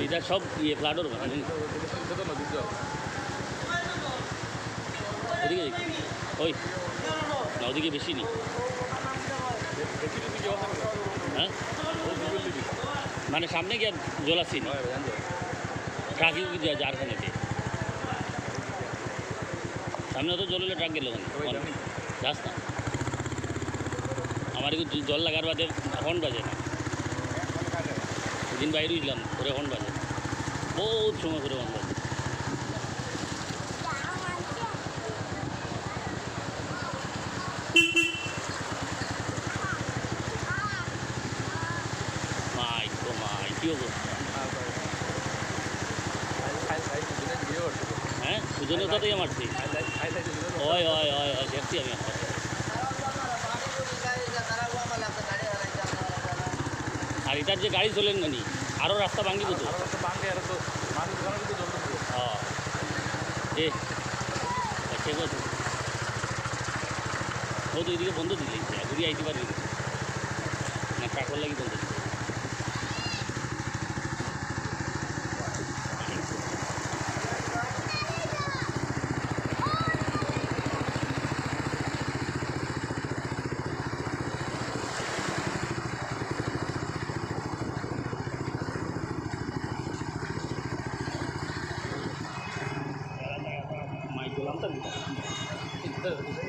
এটা সব ইয়ে ফ্লাডর মানে ওদিকে দেখি ওই না ওদিকে বেশি নেই হ্যাঁ মানে সামনে গিয়ে জল আসছি না ট্রাকিং ঝাড়খানেতে সামনে তো জল হলে ট্রাক গেল যাস না আমার একটু জল লাগার বাদে হর্ন বাজে না দিন বাইরে গেলাম করে হর্ন বাজে বহুত সময় করে হর্ন বাজে মাই তো মাই কি অবস্থা হ্যাঁ সুজনের কথাই মারছি হয় হয় হয় হয় দেখছি আমি আর এটার যে গাড়ি চলেন নানি আরও রাস্তা ভাঙিব তো হ্যাঁ এ ঠিক আছে ও তো এদিকে বন্ধ দিলে ঘুরিয়ে আইতে পারবি না ট্রাকর লাগি বন্ধ দিলে মাইক দিলাম তো